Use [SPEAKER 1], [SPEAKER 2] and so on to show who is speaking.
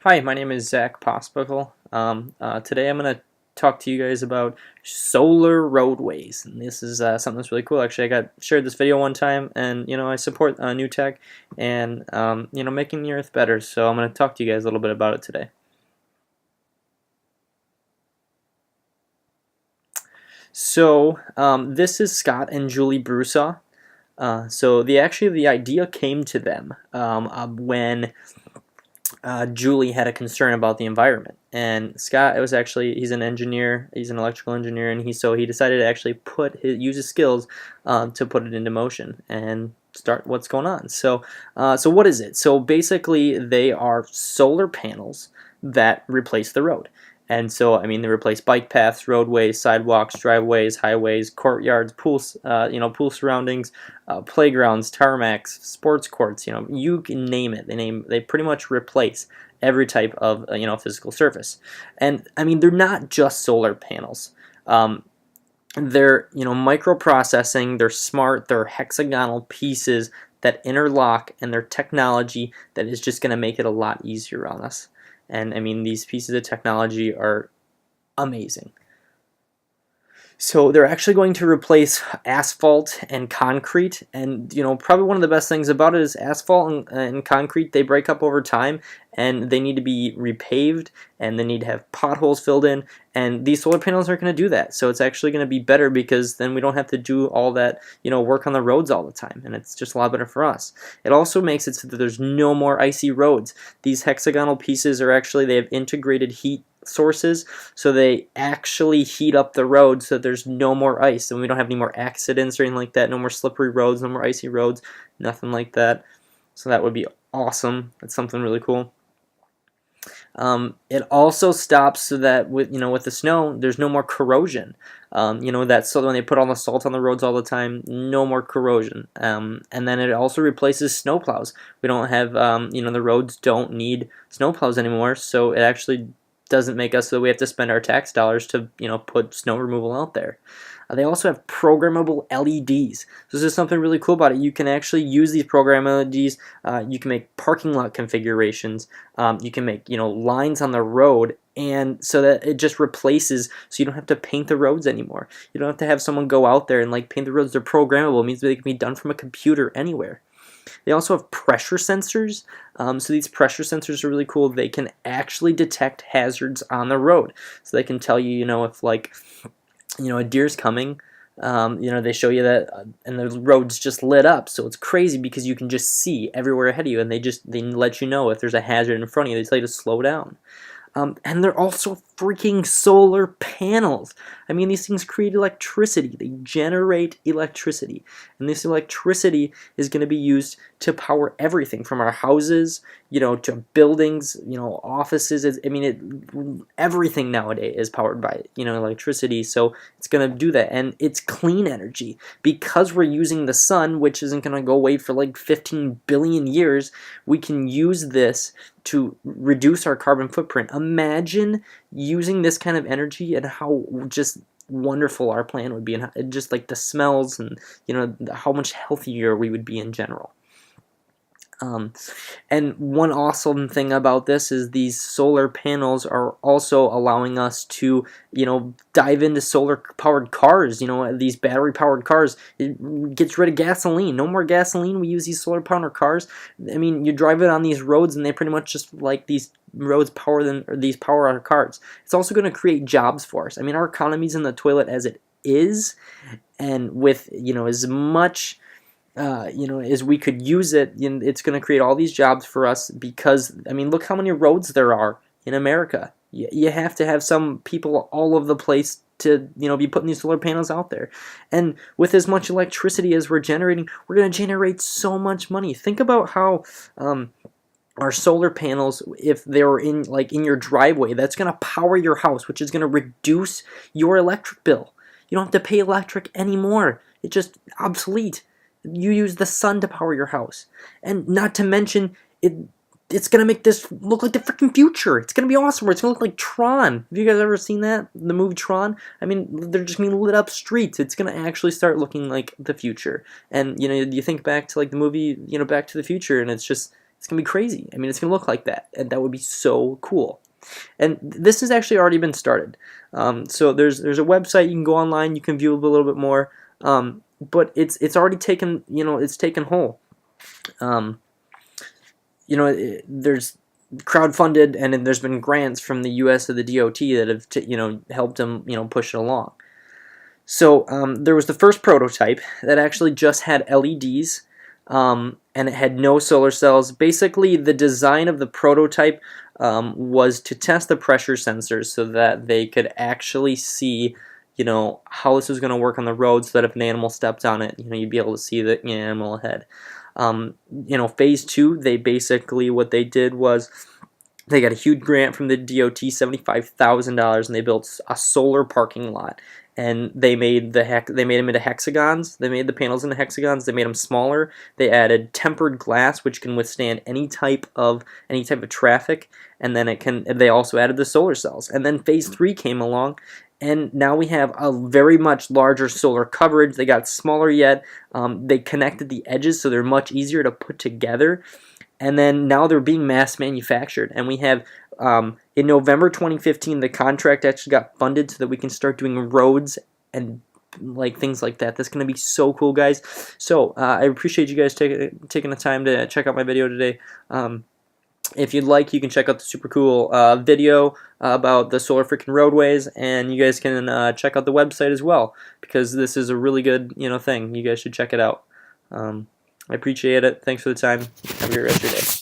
[SPEAKER 1] Hi, my name is Zach Pospical. Today I'm going to talk to you guys about solar roadways, and this is something that's really cool. Actually, I got shared this video one time, and I support new tech and making the earth better. So I'm going to talk to you guys a little bit about it today. So this is Scott and Julie Brusaw. The idea came to them when Julie had a concern about the environment, and Scott, he's an engineer, he's an electrical engineer, and he decided to actually use his skills to put it into motion and start what's going on. So what is it? So basically, they are solar panels that replace the road. And so, I mean, they replace bike paths, roadways, sidewalks, driveways, highways, courtyards, pools, pool surroundings, playgrounds, tarmacs, sports courts. You can name it. They pretty much replace every type of physical surface. And I mean, they're not just solar panels. They're microprocessing. They're smart. They're hexagonal pieces that interlock, and they're technology that is just going to make it a lot easier on us. And I mean, these pieces of technology are amazing. So they're actually going to replace asphalt and concrete, and probably one of the best things about it is asphalt and concrete, they break up over time, and they need to be repaved, and they need to have potholes filled in, and these solar panels aren't going to do that. So it's actually going to be better, because then we don't have to do all that work on the roads all the time, and it's just a lot better for us. It also makes it so that there's no more icy roads. These hexagonal pieces they have integrated heat sources, so they actually heat up the road so that there's no more ice, and we don't have any more accidents or anything like that. No more slippery roads, no more icy roads, nothing like that. So that would be awesome. That's something really cool. It also stops so that with the snow, there's no more corrosion. That's so when they put all the salt on the roads all the time, no more corrosion. And then it also replaces snowplows. We don't have the roads don't need snowplows anymore, so it actually doesn't make us so we have to spend our tax dollars to put snow removal out there. They also have programmable LEDs. So this is something really cool about it. You can actually use these programmable LEDs. You can make parking lot configurations. You can make lines on the road, and so that it just replaces, so you don't have to paint the roads anymore. You don't have to have someone go out there and paint the roads. They're programmable. It means they can be done from a computer anywhere. They also have pressure sensors. So these pressure sensors are really cool. They can actually detect hazards on the road. So they can tell you, if a deer's coming. They show you that, and the road's just lit up, so it's crazy because you can just see everywhere ahead of you, and they let you know if there's a hazard in front of you. They tell you to slow down. And they're also freaking solar panels. I mean, these things create electricity. They generate electricity. And this electricity is going to be used to power everything from our houses, to buildings, offices. Everything nowadays is powered by, electricity. So it's going to do that. And it's clean energy. Because we're using the sun, which isn't going to go away for 15 billion years, we can use this to reduce our carbon footprint. Imagine using this kind of energy and how just wonderful our planet would be, and just the smells, and how much healthier we would be in general. And one awesome thing about this is these solar panels are also allowing us to, dive into solar-powered cars. These battery-powered cars. It gets rid of gasoline. No more gasoline. We use these solar-powered cars. I mean, you drive it on these roads, and they pretty much just these roads power our cars. It's also going to create jobs for us. I mean, our economy's in the toilet as it is, and with as much as we could use it, it's going to create all these jobs for us, because, I mean, look how many roads there are in America. You have to have some people all over the place to, be putting these solar panels out there. And with as much electricity as we're generating, we're going to generate so much money. Think about how our solar panels, if they were in your driveway, that's going to power your house, which is going to reduce your electric bill. You don't have to pay electric anymore. It's just obsolete. You use the sun to power your house. And not to mention, it's going to make this look like the freaking future. It's going to be awesome. It's going to look like Tron. Have you guys ever seen that? The movie Tron? I mean, they're just going to be lit up streets. It's going to actually start looking like the future. And, you think back to the movie, Back to the Future, and it's just, It's gonna be crazy. I mean, it's gonna look like that, and that would be so cool. And this has actually already been started. So there's a website, you can go online, you can view a little bit more. But it's already taken, it's taken hold. Um, there's crowdfunded, and then there's been grants from the U.S. or the DOT that have helped them push it along. So there was the first prototype that actually just had LEDs, and it had no solar cells. Basically, the design of the prototype was to test the pressure sensors so that they could actually see, how this was going to work on the road, so that if an animal stepped on it, you'd be able to see the animal ahead. Phase 2, they basically, what they did was they got a huge grant from the DOT, $75,000, and they built a solar parking lot. And they made them into hexagons. They made the panels into hexagons. They made them smaller. They added tempered glass, which can withstand any type of traffic. And then they also added the solar cells. And then phase 3 came along, and now we have a very much larger solar coverage. They got smaller yet. They connected the edges, so they're much easier to put together. And then now they're being mass manufactured. And we have, in November 2015, the contract actually got funded so that we can start doing roads and things like that. That's going to be so cool, guys. So I appreciate you guys taking the time to check out my video today. If you'd like, you can check out the super cool video about the solar freaking roadways, and you guys can check out the website as well, because this is a really good thing. You guys should check it out. I appreciate it. Thanks for the time. Have a great rest of your day.